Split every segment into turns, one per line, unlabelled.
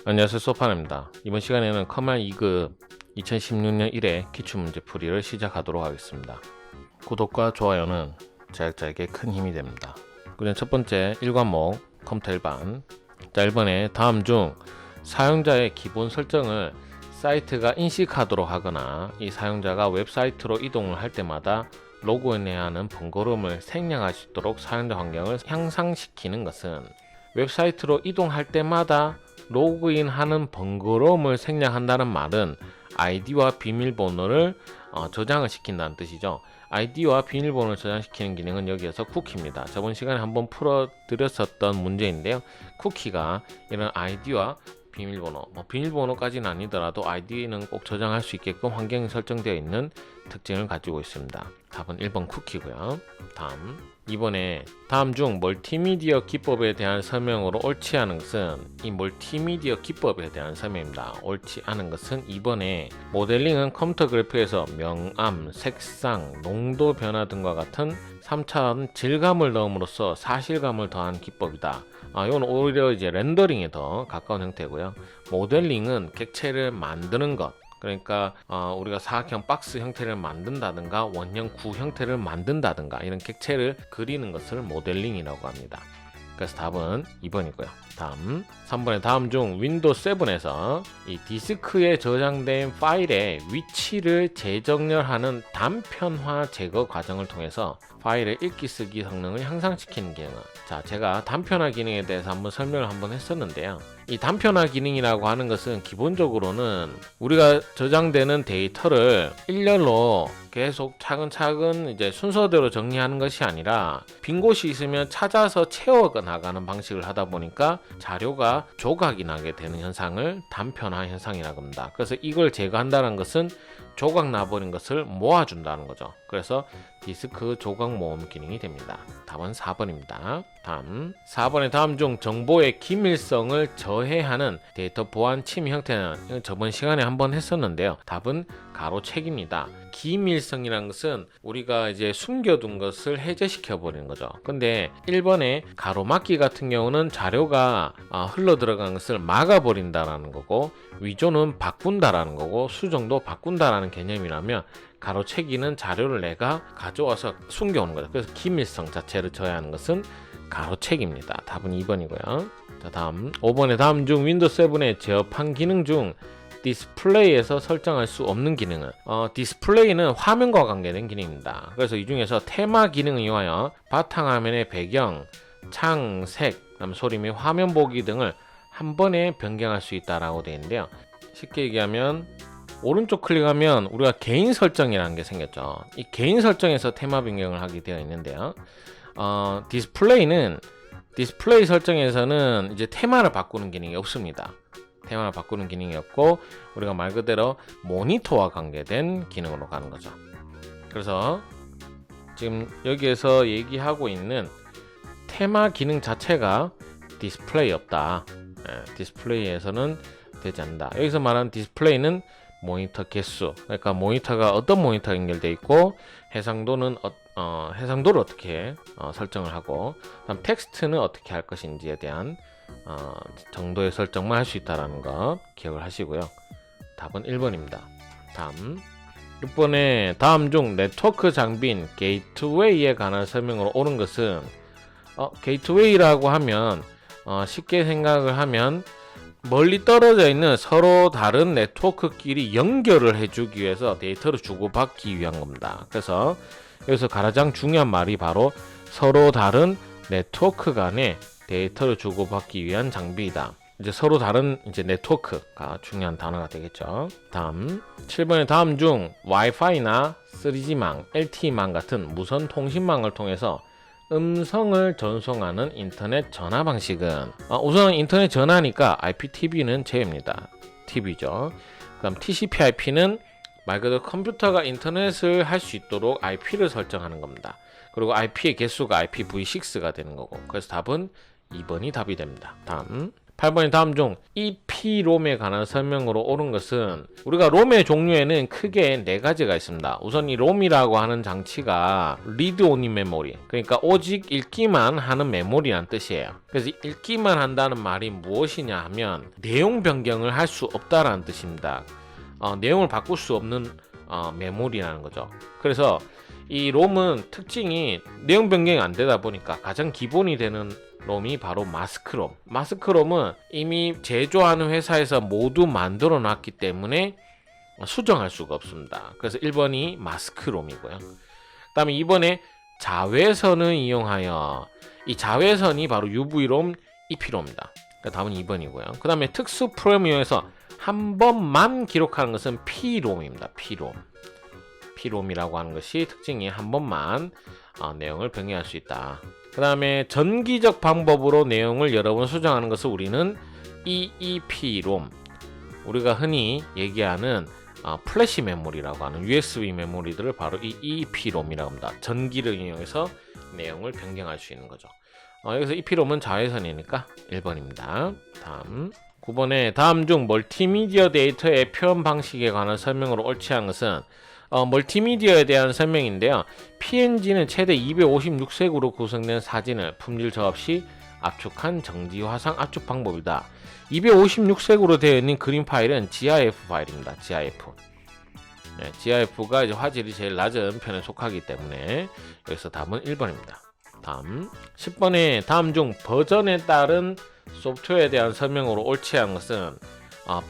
안녕하세요, 소파입니다. 이번 시간에는 커말 2급 2016년 1회 기출문제 풀이를 시작하도록 하겠습니다. 구독과 좋아요는 제작자에게 큰 힘이 됩니다. 그럼 첫 번째 1과목 컴퓨터 일반. 자, 1번에 다음 중 사용자의 기본 설정을 사이트가 인식하도록 하거나 이 사용자가 웹사이트로 이동을 할 때마다 로그인해야 하는 번거로움을 생략할 수 있도록 사용자 환경을 향상시키는 것은 웹사이트로 이동할 때마다 로그인하는 번거로움을 생략한다는 말은 아이디와 비밀번호를 저장을 시킨다는 뜻이죠. 아이디와 비밀번호를 저장시키는 기능은 여기에서 쿠키입니다. 저번 시간에 한번 풀어드렸었던 문제인데요. 쿠키가 이런 아이디와 비밀번호, 비밀번호까지는 아니더라도 아이디는 꼭 저장할 수 있게끔 환경이 설정되어 있는 특징을 가지고 있습니다. 답은 1번 쿠키고요. 다음 2번에 다음 중 멀티미디어 기법에 대한 설명으로 옳지 않은 것은 이 멀티미디어 기법에 대한 설명입니다. 옳지 않은 것은 2번에 모델링은 컴퓨터 그래픽에서 명암, 색상, 농도 변화 등과 같은 3차원 질감을 넣음으로써 사실감을 더한 기법이다. 이건 오히려 이제 렌더링에 더 가까운 형태고요. 모델링은 객체를 만드는 것, 그러니까 우리가 사각형 박스 형태를 만든다든가 원형 구 형태를 만든다든가 이런 객체를 그리는 것을 모델링이라고 합니다. 그래서 답은 2번이고요. 다음 3번에 다음 중 윈도우 7에서 이 디스크에 저장된 파일의 위치를 재정렬하는 단편화 제거 과정을 통해서 파일의 읽기 쓰기 성능을 향상시키는 기능. 자, 제가 단편화 기능에 대해서 한번 설명을 한번 했었는데요. 이 단편화 기능이라고 하는 것은 기본적으로는 우리가 저장되는 데이터를 일렬로 계속 차근차근 이제 순서대로 정리하는 것이 아니라 빈 곳이 있으면 찾아서 채워 나가는 방식을 하다 보니까 자료가 조각이 나게 되는 현상을 단편화 현상이라고 합니다. 그래서 이걸 제거한다는 것은 조각 나버린 것을 모아준다는 거죠. 그래서 디스크 조각 모음 기능이 됩니다. 답은 4번입니다. 다음 4번의 다음 중 정보의 기밀성을 저해하는 데이터 보안 침해 형태는 저번 시간에 한번 했었는데요. 답은 가로책입니다. 기밀성이라는 것은 우리가 이제 숨겨둔 것을 해제시켜 버리는 거죠. 근데 1번의 가로막기 같은 경우는 자료가 흘러 들어간 것을 막아 버린다라는 거고, 위조는 바꾼다라는 거고, 수정도 바꾼다라는 개념이라면 가로채기는 자료를 내가 가져와서 숨겨오는 거죠. 그래서 기밀성 자체를 저해하는 것은 가로책입니다. 답은 2번이고요. 자, 다음 5번의 다음 중 윈도우 7의 제어판 기능 중 디스플레이에서 설정할 수 없는 기능은 디스플레이는 화면과 관계된 기능입니다. 그래서 이 중에서 테마 기능을 이용하여 바탕화면의 배경, 창, 색, 소리 및 화면 보기 등을 한 번에 변경할 수 있다라고 되어 있는데요. 쉽게 얘기하면 오른쪽 클릭하면 우리가 개인 설정이라는 게 생겼죠. 이 개인 설정에서 테마 변경을 하게 되어 있는데요. 디스플레이 설정에서는 이제 테마를 바꾸는 기능이 없습니다. 테마를 바꾸는 기능이 없고 우리가 말 그대로 모니터와 관계된 기능으로 가는 거죠. 그래서 지금 여기에서 얘기하고 있는 테마 기능 자체가 디스플레이 없다. 디스플레이에서는 되지 않는다. 여기서 말하는 디스플레이는 모니터 개수, 그러니까 모니터가 어떤 모니터가 연결되어 있고 해상도는 해상도를 어떻게 설정을 하고, 그다음 텍스트는 어떻게 할 것인지에 대한 정도의 설정만 할 수 있다는 거 기억을 하시고요. 답은 1번입니다. 다음 6번에 다음 중 네트워크 장비인 게이트웨이에 관한 설명으로 옳은 것은 게이트웨이라고 하면 쉽게 생각을 하면 멀리 떨어져 있는 서로 다른 네트워크끼리 연결을 해주기 위해서 데이터를 주고받기 위한 겁니다. 그래서 여기서 가장 중요한 말이 바로 서로 다른 네트워크 간의 데이터를 주고받기 위한 장비이다. 이제 서로 다른 이제 네트워크가 중요한 단어가 되겠죠. 다음 7번의 다음 중 와이파이나 3G망, LTE망 같은 무선 통신망을 통해서 음성을 전송하는 인터넷 전화 방식은 우선 인터넷 전화니까 IPTV는 제외입니다. TV죠. 그다음 TCP/IP는 말 그대로 컴퓨터가 인터넷을 할 수 있도록 IP를 설정하는 겁니다. 그리고 IP의 개수가 IPv6가 되는 거고, 그래서 답은 2번이 답이 됩니다. 다음 8번의 다음 중 EPROM에 관한 설명으로 옳은 것은, 우리가 롬의 종류에는 크게 4가지가 있습니다. 우선 이 롬이라고 하는 장치가 리드 온리 메모리, 그러니까 오직 읽기만 하는 메모리란 뜻이에요. 그래서 읽기만 한다는 말이 무엇이냐 하면 내용 변경을 할 수 없다라는 뜻입니다. 내용을 바꿀 수 없는 메모리라는 거죠. 그래서 이 롬은 특징이 내용 변경이 안 되다 보니까 가장 기본이 되는 롬이 바로 마스크롬. 마스크롬은 이미 제조하는 회사에서 모두 만들어 놨기 때문에 수정할 수가 없습니다. 그래서 1번이 마스크롬이고요. 그 다음에 2번에 자외선을 이용하여, 이 자외선이 바로 UV롬, EP롬입니다. 답은 2번이고요. 그 다음에 특수 프로그램을 이용해서 한 번만 기록하는 것은 P롬입니다. P롬이라고 하는 것이 특징이 한 번만 내용을 변경할 수 있다. 그 다음에 전기적 방법으로 내용을 여러 번 수정하는 것을 우리는 EEP롬, 우리가 흔히 얘기하는 플래시 메모리라고 하는 USB 메모리들을 바로 이 EEP롬이라고 합니다. 전기를 이용해서 내용을 변경할 수 있는 거죠. 여기서 EP롬은 자외선이니까 1번입니다. 다음 9번에 다음 중 멀티미디어 데이터의 표현 방식에 관한 설명으로 옳지 않은 것은, 멀티미디어에 대한 설명인데요. PNG는 최대 256색으로 구성된 사진을 품질 저하 없이 압축한 정지 화상 압축 방법이다. 256색으로 되어 있는 그림 파일은 GIF 파일입니다. GIF. 네, GIF가 이제 화질이 제일 낮은 편에 속하기 때문에 여기서 답은 1번입니다. 다음 10번에 다음 중 버전에 따른 소프트웨어에 대한 설명으로 옳지 않은 것은,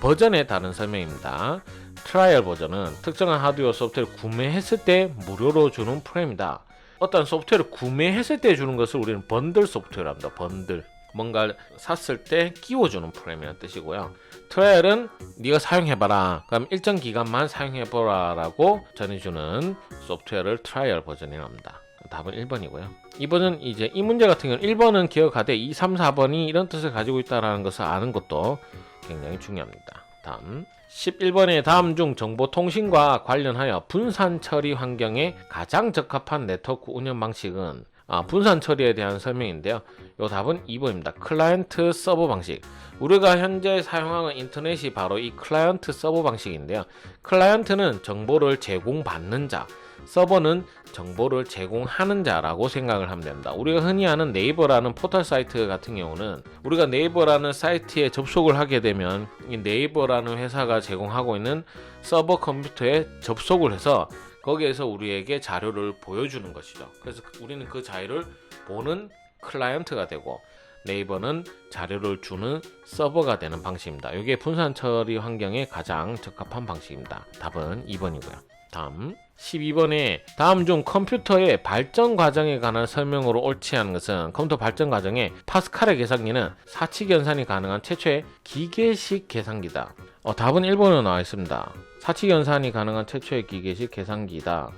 버전에 따른 설명입니다. 트라이얼 버전은 특정한 하드웨어 소프트웨어를 구매했을 때 무료로 주는 프로그램이다. 어떤 소프트웨어를 구매했을 때 주는 것을 우리는 번들 소프트웨어랍니다. 번들. 뭔가 샀을 때 끼워주는 프로그램이라는 뜻이고요. 트라이얼은 네가 사용해봐라, 그럼 일정 기간만 사용해보라 라고 전해주는 소프트웨어를 트라이얼 버전이라고 합니다. 답은 1번이고요. 2번은 이제 이 문제 같은 경우는 1번은 기억하되 2, 3, 4번이 이런 뜻을 가지고 있다는 것을 아는 것도 굉장히 중요합니다. 다음 11번에 다음 중 정보통신과 관련하여 분산 처리 환경에 가장 적합한 네트워크 운영 방식은, 분산 처리에 대한 설명인데요. 이 답은 2번입니다. 클라이언트 서버 방식. 우리가 현재 사용하는 인터넷이 바로 이 클라이언트 서버 방식인데요. 클라이언트는 정보를 제공받는 자, 서버는 정보를 제공하는 자라고 생각을 하면 됩니다. 우리가 흔히 아는 네이버라는 포털 사이트 같은 경우는, 우리가 네이버라는 사이트에 접속을 하게 되면 이 네이버라는 회사가 제공하고 있는 서버 컴퓨터에 접속을 해서 거기에서 우리에게 자료를 보여주는 것이죠. 그래서 우리는 그 자료를 보는 클라이언트가 되고, 네이버는 자료를 주는 서버가 되는 방식입니다. 이게 분산 처리 환경에 가장 적합한 방식입니다. 답은 2번이고요. 다음 12번에 다음 중 컴퓨터의 발전 과정에 관한 설명으로 옳지 않은 것은, 컴퓨터 발전 과정에 파스칼의 계산기는 사칙 연산이 가능한 최초의 기계식 계산기다. 답은 1번으로 나와 있습니다. 사칙 연산이 가능한 최초의 기계식 계산기다.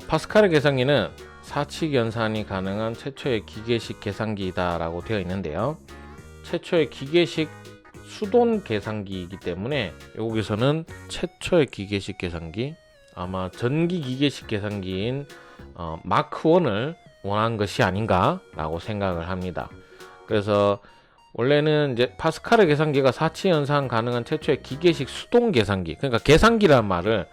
파스칼의 계산기는 사칙 연산이 가능한 최초의 기계식 계산기다 라고 되어 있는데요. 최초의 기계식 수동 계산기이기 때문에 여기서는 최초의 기계식 계산기, 아마 전기 기계식 계산기인 마크 1을 원한 것이 아닌가 라고 생각을 합니다. 그래서 원래는 이제 파스칼의 계산기가 사칙 연산 가능한 최초의 기계식 수동 계산기, 그러니까 계산기라는 말을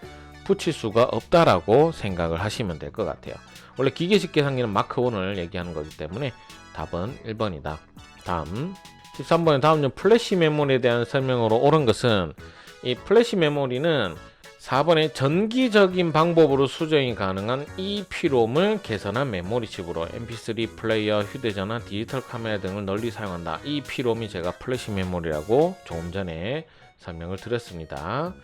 붙일 수가 없다라고 생각을 하시면 될 것 같아요. 원래 기계식 계산기는 마크 1을 얘기하는 거기 때문에 답은 1번이다. 다음 13번에 다음 중 플래시 메모리에 대한 설명으로 옳은 것은, 이 플래시 메모리는 4번에 전기적인 방법으로 수정이 가능한 EEP롬을 개선한 메모리 칩으로 mp3 플레이어, 휴대전화, 디지털 카메라 등을 널리 사용한다. EEP롬이 제가 플래시 메모리라고 조금 전에 설명을 드렸습니다.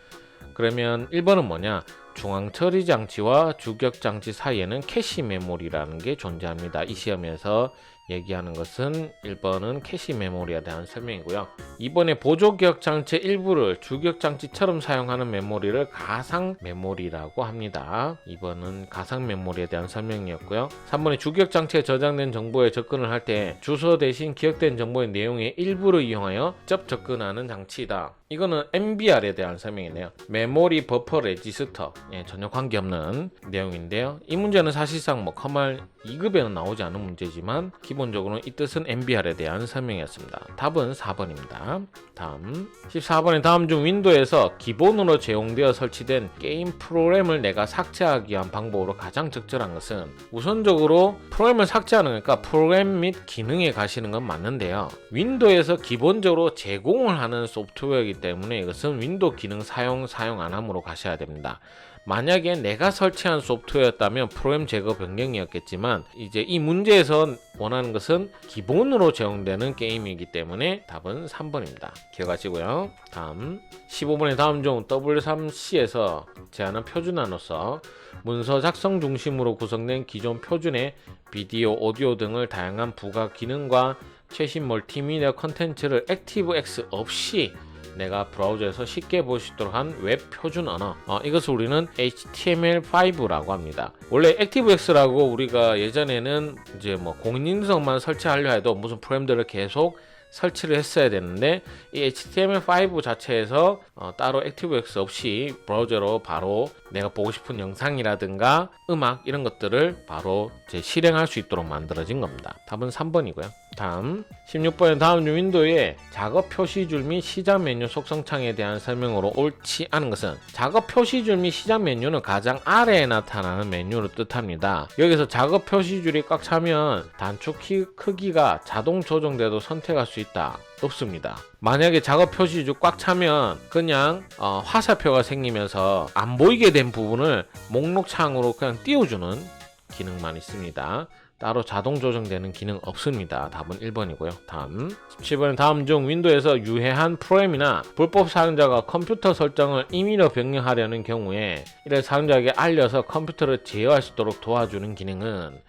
그러면 1번은 뭐냐? 중앙 처리 장치와 주격 장치 사이에는 캐시 메모리라는 게 존재합니다. 이 시험에서 얘기하는 것은 1번은 캐시 메모리에 대한 설명이고요. 2번에 보조 기억 장치의 일부를 주격 장치처럼 사용하는 메모리를 가상 메모리라고 합니다. 2번은 가상 메모리에 대한 설명이었고요. 3번에 주격 장치에 저장된 정보에 접근을 할 때 주소 대신 기억된 정보의 내용의 일부를 이용하여 접근하는 장치이다. 이거는 MBR에 대한 설명이네요. 메모리 버퍼 레지스터. 전혀 관계없는 내용인데요. 이 문제는 사실상 뭐 커말 2급에는 나오지 않은 문제지만 기본적으로 이 뜻은 MBR에 대한 설명이었습니다. 답은 4번입니다. 다음 14번에 다음 중 윈도우에서 기본으로 제공되어 설치된 게임 프로그램을 내가 삭제하기 위한 방법으로 가장 적절한 것은, 우선적으로 프로그램을 삭제하는 거니까 프로그램 및 기능에 가시는 건 맞는데요. 윈도우에서 기본적으로 제공을 하는 소프트웨어이기 때문에 이것은 윈도우 기능 사용 안 함으로 가셔야 됩니다. 만약에 내가 설치한 소프트웨어였다면 프로그램 제거 변경이었겠지만 이제 이 문제에서 원하는 것은 기본으로 제공되는 게임이기 때문에 답은 3번입니다. 기억하시고요. 다음 15번의 다음 중 W3C에서 제안한 표준안으로서 문서 작성 중심으로 구성된 기존 표준의 비디오, 오디오 등을 다양한 부가 기능과 최신 멀티미디어 컨텐츠를 액티브X 없이 내가 브라우저에서 쉽게 볼 수 있도록 한 웹 표준 언어, 이것을 우리는 HTML5라고 합니다. 원래 액티브X라고 우리가 예전에는 이제 뭐 공인인증서만 설치하려 해도 무슨 프로그램들을 계속 설치를 했어야 되는데, 이 HTML5 자체에서 따로 액티브X 없이 브라우저로 바로 내가 보고 싶은 영상이라든가 음악 이런 것들을 바로 이제 실행할 수 있도록 만들어진 겁니다. 답은 3번이고요. 다음 16번에 다음 중 윈도우의 작업 표시줄 및 시작 메뉴 속성창에 대한 설명으로 옳지 않은 것은, 작업 표시줄 및 시작 메뉴는 가장 아래에 나타나는 메뉴를 뜻합니다. 여기서 작업 표시줄이 꽉 차면 단축 키 크기가 자동 조정돼도 선택할 수 있다. 없습니다. 만약에 작업 표시줄 꽉 차면 그냥 화살표가 생기면서 안 보이게 된 부분을 목록창으로 그냥 띄워주는 기능만 있습니다. 따로 자동 조정되는 기능 없습니다. 답은 1번이고요. 다음 17번은 다음 중 윈도우에서 유해한 프로그램이나 불법 사용자가 컴퓨터 설정을 임의로 변경하려는 경우에 이를 사용자에게 알려서 컴퓨터를 제어할 수 있도록 도와주는 기능은,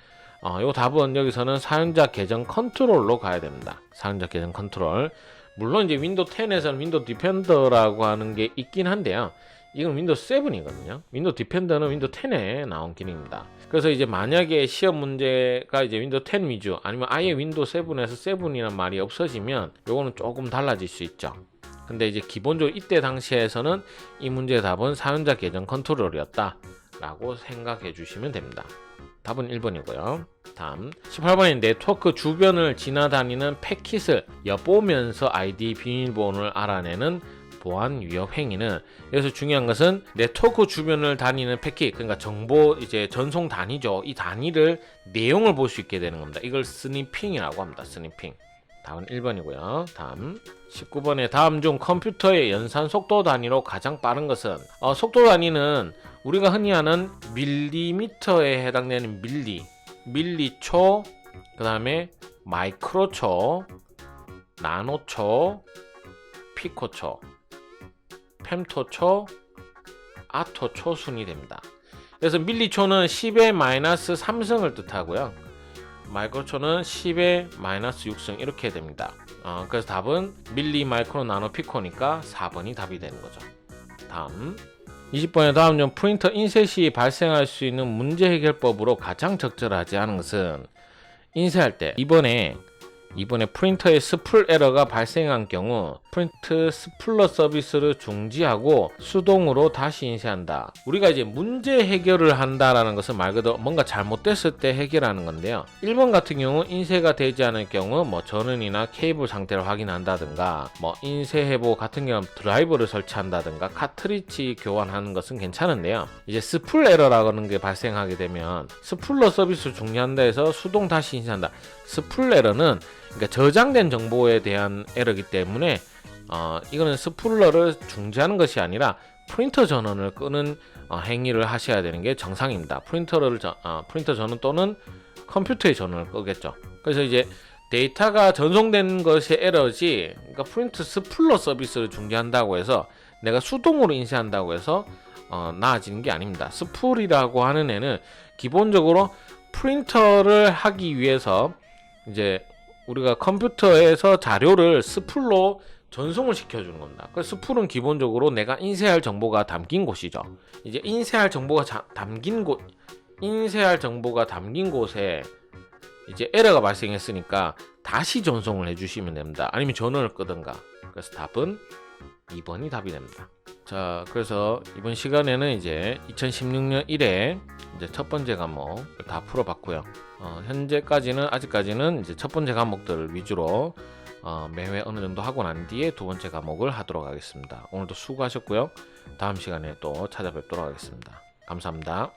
요 답은 여기서는 사용자 계정 컨트롤로 가야 됩니다. 사용자 계정 컨트롤. 물론 이제 윈도우 10에서는 윈도우 디펜더라고 하는 게 있긴 한데요. 이건 윈도우 7이거든요. 윈도우 디펜더는 윈도우 10에 나온 기능입니다. 그래서 이제 만약에 시험 문제가 이제 윈도우 10 위주, 아니면 아예 윈도우 7에서 7이란 말이 없어지면 요거는 조금 달라질 수 있죠. 근데 이제 기본적으로 이때 당시에서는 이 문제의 답은 사용자 계정 컨트롤이었다 라고 생각해 주시면 됩니다. 답은 1번이고요. 다음 18번인 네트워크 주변을 지나다니는 패킷을 엿보면서 아이디 비밀번호를 알아내는 보안 위협 행위는, 여기서 중요한 것은 네트워크 주변을 다니는 패킷, 그러니까 정보 이제 전송 단위죠. 이 단위를 내용을 볼 수 있게 되는 겁니다. 이걸 스니핑이라고 합니다. 스니핑. 답은 1번이고요. 다음 19번에 다음 중 컴퓨터의 연산 속도 단위로 가장 빠른 것은, 속도 단위는 우리가 흔히 아는 밀리미터에 해당되는 밀리초, 그 다음에 마이크로초, 나노초, 피코초, 펜토초, 아토초 순이 됩니다. 그래서 밀리초는 10의 마이너스 3승을 뜻하고요. 마이크로초는 10의 마이너스 6승 이렇게 됩니다. 그래서 답은 밀리, 마이크로, 나노, 피코니까 4번이 답이 되는 거죠. 다음 20번에 다음 중 프린터 인쇄 시 발생할 수 있는 문제 해결법으로 가장 적절하지 않은 것은, 인쇄할 때 이번에 프린터에 스풀 에러가 발생한 경우 프린트 스플러 서비스를 중지하고 수동으로 다시 인쇄한다. 우리가 이제 문제 해결을 한다라는 것은 말 그대로 뭔가 잘못됐을 때 해결하는 건데요. 1번 같은 경우 인쇄가 되지 않을 경우 뭐 전원이나 케이블 상태를 확인한다든가, 뭐 인쇄 회복 같은 경우 드라이버를 설치한다든가 카트리지 교환하는 것은 괜찮은데요. 이제 스풀 에러라는 게 발생하게 되면 스플러 서비스를 중지한다 해서 수동 다시 인쇄한다. 스풀 에러는 그러니까 저장된 정보에 대한 에러이기 때문에 이거는 스플러를 중지하는 것이 아니라 프린터 전원을 끄는 행위를 하셔야 되는 게 정상입니다. 프린터 전원 또는 컴퓨터의 전원을 끄겠죠. 그래서 이제 데이터가 전송된 것이 에러지, 그러니까 프린트 스플러 서비스를 중지한다고 해서 내가 수동으로 인쇄한다고 해서 나아지는 게 아닙니다. 스풀이라고 하는 애는 기본적으로 프린터를 하기 위해서 이제 우리가 컴퓨터에서 자료를 스풀로 전송을 시켜주는 겁니다. 그래서 스풀은 기본적으로 내가 인쇄할 정보가 담긴 곳이죠. 이제 인쇄할 정보가 담긴 곳에 이제 에러가 발생했으니까 다시 전송을 해주시면 됩니다. 아니면 전원을 끄든가. 그래서 답은 2번이 답이 됩니다. 자, 그래서 이번 시간에는 이제 2016년 1회 이제 첫 번째 과목 다 풀어봤고요. 현재까지는 아직까지는 이제 첫 번째 과목들 위주로 매회 어느 정도 하고 난 뒤에 두 번째 과목을 하도록 하겠습니다. 오늘도 수고하셨고요. 다음 시간에 또 찾아뵙도록 하겠습니다. 감사합니다.